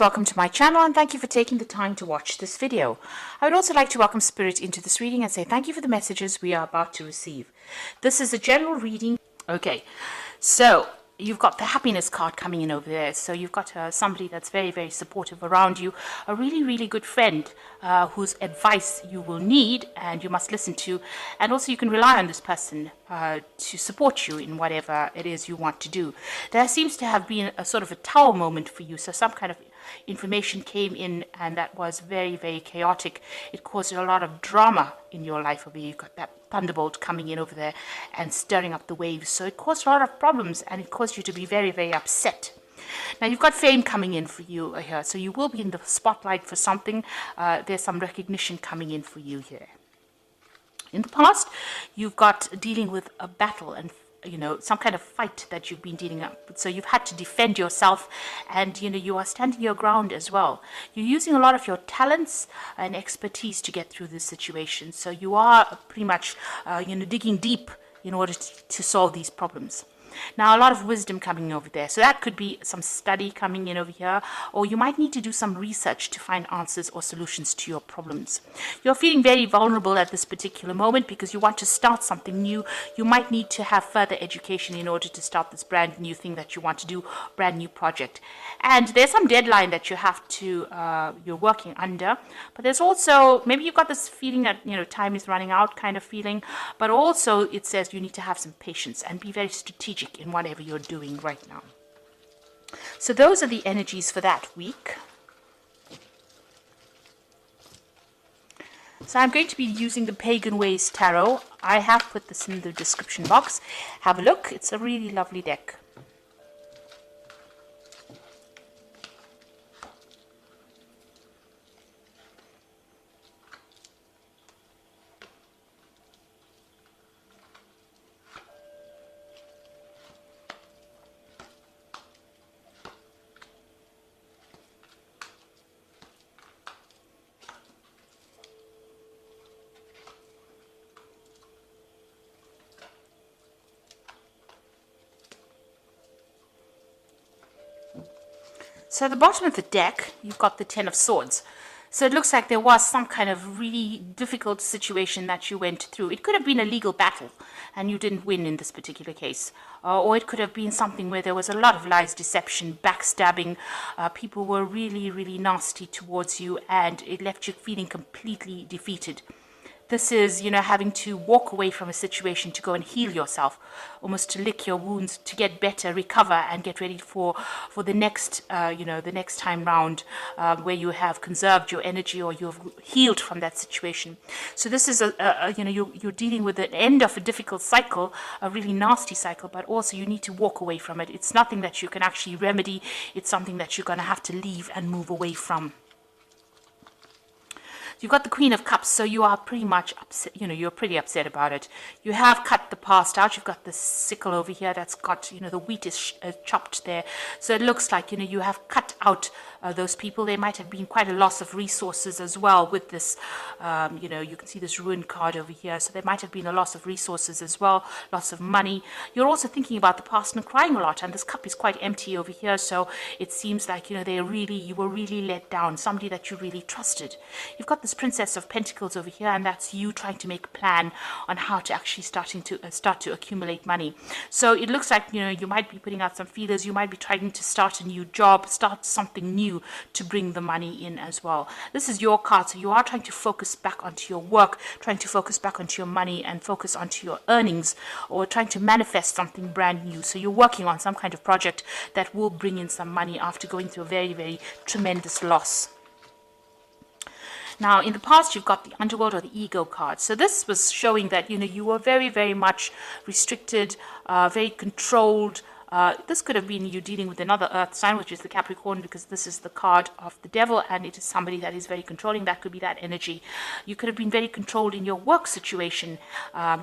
Welcome to my channel and thank you for taking the time to watch this video. I would also like to welcome Spirit into this reading and say thank you for the messages we are about to receive. This is a general reading. Okay, so you've got the happiness card coming in over there. So you've got somebody that's very, very supportive around you, a really, really good friend whose advice you will need and you must listen to. And also you can rely on this person to support you in whatever it is you want to do. There seems to have been a sort of a tower moment for you. So some kind of information came in and that was very, very chaotic. It caused a lot of drama in your life over here. You've got that thunderbolt coming in over there and stirring up the waves. So it caused a lot of problems and it caused you to be very, very upset. Now you've got fame coming in for you here. So you will be in the spotlight for something. There's some recognition coming in for you here. In the past, you've got dealing with a battle and some kind of fight that you've been dealing with. So you've had to defend yourself and, you are standing your ground as well. You're using a lot of your talents and expertise to get through this situation. So you are pretty much, digging deep in order to solve these problems. Now, a lot of wisdom coming over there. So that could be some study coming in over here, or you might need to do some research to find answers or solutions to your problems. You're feeling very vulnerable at this particular moment because you want to start something new. You might need to have further education in order to start this brand new thing that you want to do, brand new project. And there's some deadline that you have to, you're working under, but there's also, maybe you've got this feeling that, time is running out kind of feeling, but also it says you need to have some patience and be very strategic in whatever you're doing right now. So those are the energies for that week. So I'm going to be using the Pagan Ways Tarot. I have put this in the description box. Have a look. It's a really lovely deck. So at the bottom of the deck, you've got the Ten of Swords. So it looks like there was some kind of really difficult situation that you went through. It could have been a legal battle and you didn't win in this particular case. Or it could have been something where there was a lot of lies, deception, backstabbing. People were really, really nasty towards you and it left you feeling completely defeated. This is, having to walk away from a situation to go and heal yourself, almost to lick your wounds, to get better, recover, and get ready for the next, the next time round where you have conserved your energy or you've healed from that situation. So this is, you're dealing with the end of a difficult cycle, a really nasty cycle, but also you need to walk away from it. It's nothing that you can actually remedy. It's something that you're going to have to leave and move away from. You've got the Queen of Cups, so you are pretty much upset, you're pretty upset about it. You have cut the past out. You've got the sickle over here that's got, the wheat is chopped there. So it looks like, you have cut out those people. There might have been quite a loss of resources as well with this, you can see this ruined card over here. So there might have been a loss of resources as well, loss of money. You're also thinking about the past and crying a lot, and this cup is quite empty over here. So it seems like, you were really let down, somebody that you really trusted. You've got this Princess of Pentacles over here, and that's you trying to make a plan on how to actually start to accumulate money. So it looks like you might be putting out some feelers. You might be trying to start a new job, start something new to bring the money in as well. This is your card, so you are trying to focus back onto your work, trying to focus back onto your money and focus onto your earnings, or trying to manifest something brand new. So you're working on some kind of project that will bring in some money after going through a very, very tremendous loss. Now, in the past, you've got the Underworld or the Ego card. So this was showing that, you were very, very much restricted, very controlled. This could have been you dealing with another earth sign, which is the Capricorn, because this is the card of the devil and it is somebody that is very controlling. That could be that energy. You could have been very controlled in your work situation.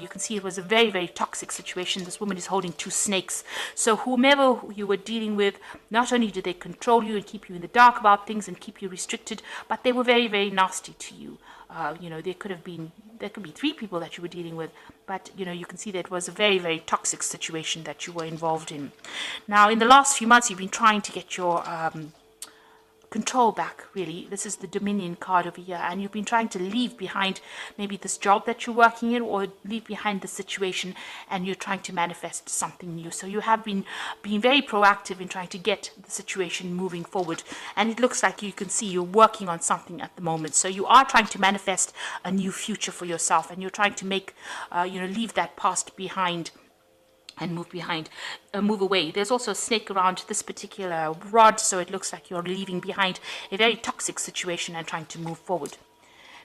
You can see it was a very, very toxic situation. This woman is holding two snakes. So whomever you were dealing with, not only did they control you and keep you in the dark about things and keep you restricted, but they were very, very nasty to you. There could be three people that you were dealing with, but you can see that it was a very, very toxic situation that you were involved in. Now, in the last few months, you've been trying to get your control back, really. This is the Dominion card over here, and you've been trying to leave behind maybe this job that you're working in, or leave behind the situation, and you're trying to manifest something new. So you have been being very proactive in trying to get the situation moving forward, and it looks like you can see you're working on something at the moment. So you are trying to manifest a new future for yourself, and you're trying to make leave that past behind and move away. There's also a snake around this particular rod, so it looks like you're leaving behind a very toxic situation and trying to move forward.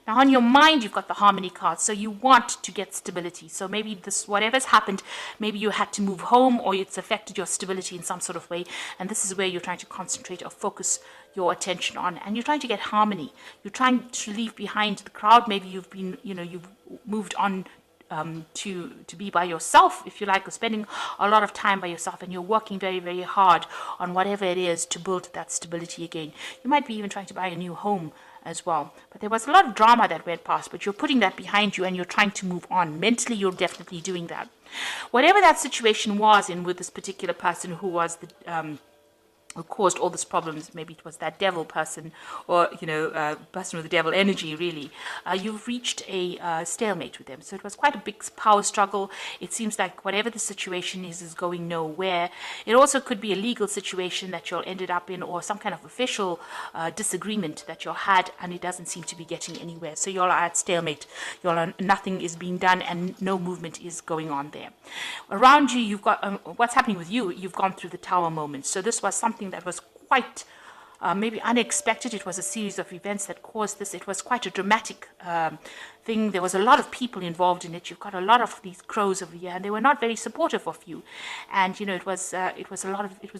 Now on your mind, you've got the Harmony card, so you want to get stability. So maybe this, whatever's happened, maybe you had to move home, or it's affected your stability in some sort of way, and this is where you're trying to concentrate or focus your attention on, and you're trying to get harmony. You're trying to leave behind the crowd. Maybe you've been, you've moved on to be by yourself, if you like, or spending a lot of time by yourself, and you're working very, very hard on whatever it is to build that stability again. You might be even trying to buy a new home as well. But there was a lot of drama that went past, but you're putting that behind you and you're trying to move on. Mentally, you're definitely doing that. Whatever that situation was in with this particular person who was the who caused all these problems, maybe it was that devil person, or person with the devil energy, really, you've reached a stalemate with them. So it was quite a big power struggle. It seems like whatever the situation is going nowhere. It also could be a legal situation that you'll ended up in, or some kind of official disagreement that you'll had, and it doesn't seem to be getting anywhere. So you're at stalemate. Nothing is being done and no movement is going on there. Around you, you've got what's happening with you. You've gone through the Tower moment. So this was something that was quite maybe unexpected. It was a series of events that caused this. It was quite a dramatic thing. There was a lot of people involved in it. You've got a lot of these crows over here, and they were not very supportive of you. And it was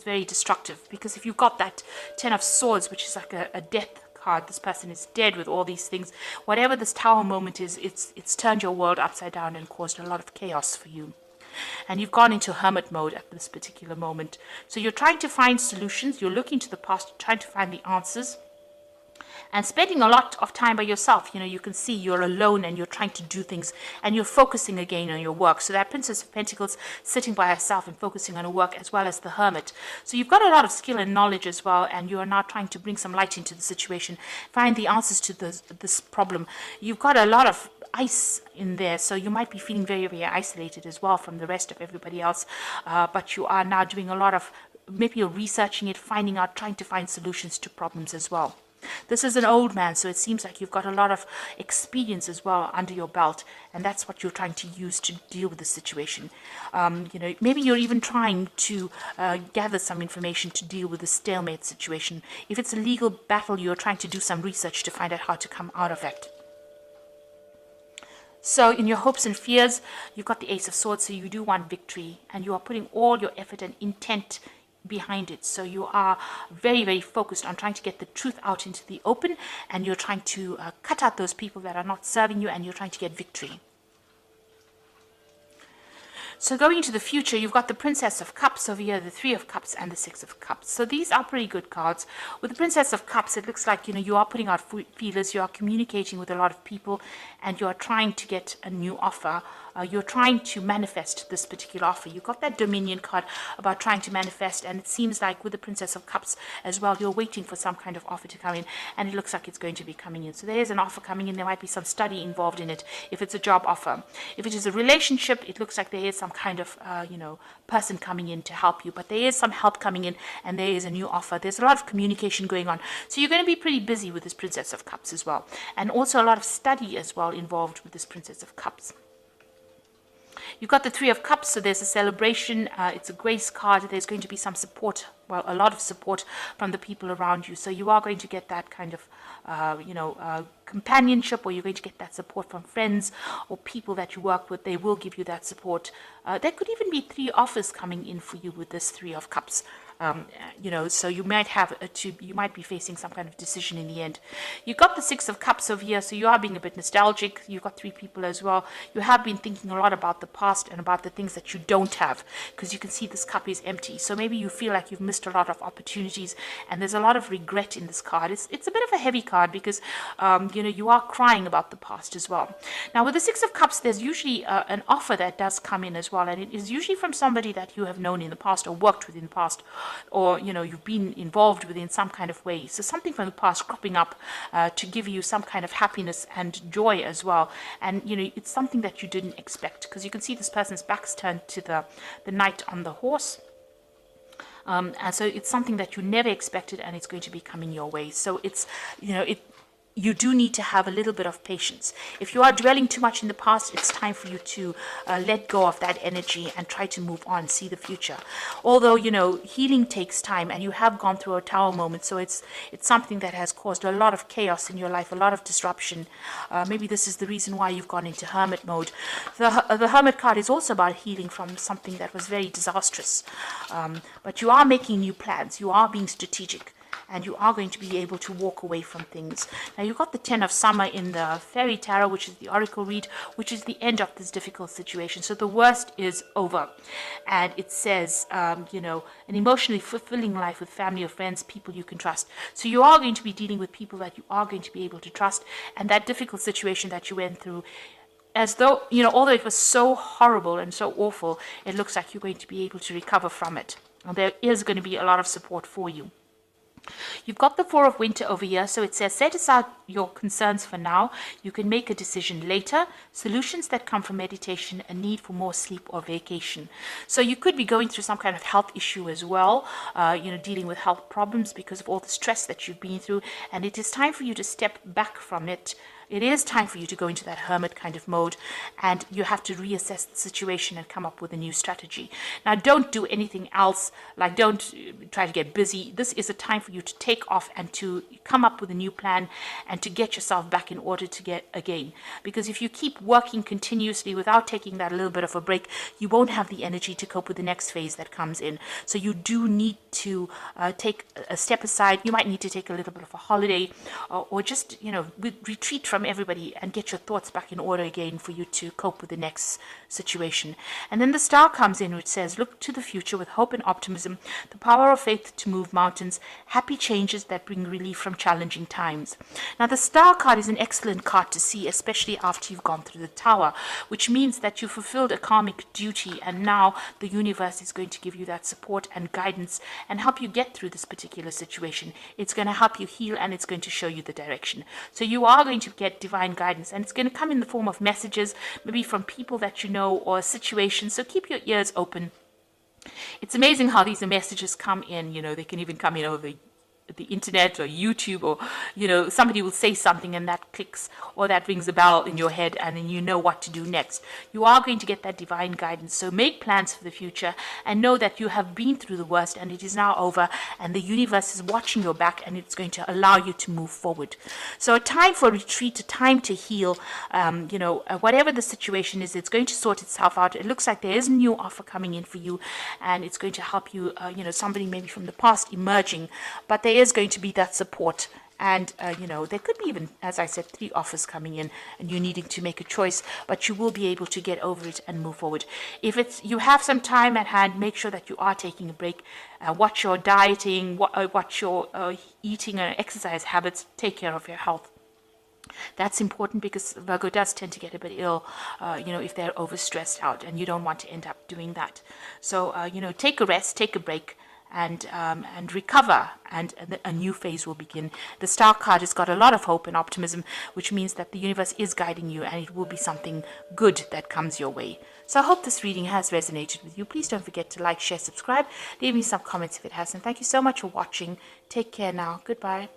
very destructive, because if you got that Ten of Swords, which is like a death card, this person is dead with all these things. Whatever this Tower moment is, it's turned your world upside down and caused a lot of chaos for you. And you've gone into hermit mode at this particular moment. So you're trying to find solutions. You're looking to the past, trying to find the answers, and spending a lot of time by yourself. You can see you're alone and you're trying to do things, and you're focusing again on your work. So that Princess of Pentacles sitting by herself and focusing on her work, as well as the Hermit. So you've got a lot of skill and knowledge as well, and you are now trying to bring some light into the situation, find the answers to this problem. You've got a lot of ice in there, so you might be feeling very, very isolated as well from the rest of everybody else, but you are now doing a lot of, maybe you're researching it, finding out, trying to find solutions to problems as well. This is an old man, so it seems like you've got a lot of experience as well under your belt, and that's what you're trying to use to deal with the situation. Maybe you're even trying to gather some information to deal with the stalemate situation. If it's a legal battle, you're trying to do some research to find out how to come out of it. So in your hopes and fears, you've got the Ace of Swords, so you do want victory, and you are putting all your effort and intent behind it. So you are very, very focused on trying to get the truth out into the open, and you're trying to cut out those people that are not serving you, and you're trying to get victory. So going into the future, you've got the Princess of Cups over here, the Three of Cups, and the Six of Cups. So these are pretty good cards. With the Princess of Cups, it looks like, you are putting out feelers, you are communicating with a lot of people, and you are trying to get a new offer. You're trying to manifest this particular offer. You've got that Dominion card about trying to manifest, and it seems like with the Princess of Cups as well, you're waiting for some kind of offer to come in, and it looks like it's going to be coming in. So there is an offer coming in. There might be some study involved in it if it's a job offer. If it is a relationship, it looks like there is some kind of person coming in to help you, but there is some help coming in, and there is a new offer. There's a lot of communication going on, so you're going to be pretty busy with this Princess of Cups as well, and also a lot of study as well involved with this Princess of Cups. You've got the Three of Cups, so there's a celebration. It's a grace card. There's going to be some support, well, a lot of support from the people around you. So you are going to get that kind of, companionship, or you're going to get that support from friends or people that you work with. They will give you that support. There could even be 3 offers coming in for you with this Three of Cups. So you might have you might be facing some kind of decision in the end. You've got the Six of Cups over here, so you are being a bit nostalgic. You've got 3 people as well. You have been thinking a lot about the past and about the things that you don't have, because you can see this cup is empty. So maybe you feel like you've missed a lot of opportunities, and there's a lot of regret in this card. It's a bit of a heavy card, because you are crying about the past as well. Now with the Six of Cups, there's usually an offer that does come in as well, and it is usually from somebody that you have known in the past or worked with in the past, or you've been involved with in some kind of way. So something from the past cropping up to give you some kind of happiness and joy as well. And it's something that you didn't expect, because you can see this person's back's turned to the knight on the horse. And so it's something that you never expected, and it's going to be coming your way. So it's, you do need to have a little bit of patience. If you are dwelling too much in the past, it's time for you to let go of that energy and try to move on, see the future. Although, healing takes time, and you have gone through a tower moment, so it's something that has caused a lot of chaos in your life, a lot of disruption. Maybe this is the reason why you've gone into hermit mode. The hermit card is also about healing from something that was very disastrous. But you are making new plans. You are being strategic, and you are going to be able to walk away from things. Now, you've got the 10 of Summer in the Fairy Tarot, which is the Oracle read, which is the end of this difficult situation. So the worst is over. And it says, an emotionally fulfilling life with family or friends, people you can trust. So you are going to be dealing with people that you are going to be able to trust. And that difficult situation that you went through, as though, although it was so horrible and so awful, it looks like you're going to be able to recover from it. And there is going to be a lot of support for you. You've got the Four of Winter over here, so it says set aside your concerns for now. You can make a decision later. Solutions that come from meditation, a need for more sleep or vacation. So you could be going through some kind of health issue as well, dealing with health problems because of all the stress that you've been through, and it is time for you to step back from it. It is time for you to go into that hermit kind of mode, and you have to reassess the situation and come up with a new strategy. Now, don't do anything else, like don't try to get busy. This is a time for you to take off and to come up with a new plan and to get yourself back in order to get again. Because if you keep working continuously without taking that little bit of a break, you won't have the energy to cope with the next phase that comes in. So you do need to take a step aside. You might need to take a little bit of a holiday, or just, retreat from everybody and get your thoughts back in order again for you to cope with the next situation. And then the Star comes in, which says, look to the future with hope and optimism, the power of faith to move mountains, happy changes that bring relief from challenging times. Now, the Star card is an excellent card to see, especially after you've gone through the Tower, which means that you fulfilled a karmic duty, and now the universe is going to give you that support and guidance and help you get through this particular situation. It's going to help you heal, and it's going to show you the direction. So you are going to get divine guidance, and it's going to come in the form of messages, maybe from people that you know or situations. So keep your ears open. It's amazing how these messages come in. They can even come in over the internet or YouTube, or somebody will say something and that clicks or that rings a bell in your head, and then you know what to do next. You are going to get that divine guidance. So make plans for the future and know that you have been through the worst and it is now over, and the universe is watching your back, and it's going to allow you to move forward. So a time for retreat, a time to heal. Whatever the situation is, it's going to sort itself out. It looks like there is a new offer coming in for you, and it's going to help you, somebody maybe from the past emerging, but there is going to be that support. And, there could be even, as I said, 3 offers coming in and you needing to make a choice, but you will be able to get over it and move forward. If you have some time at hand, make sure that you are taking a break. Watch your dieting, watch your eating and exercise habits. Take care of your health. That's important, because Virgo does tend to get a bit ill, if they're overstressed out, and you don't want to end up doing that. So, take a rest, take a break, and recover, and a new phase will begin. The Star card has got a lot of hope and optimism, which means that the universe is guiding you, and it will be something good that comes your way. So I hope this reading has resonated with you. Please don't forget to like, share, subscribe. Leave me some comments if it hasn't. Thank you so much for watching. Take care now. Goodbye.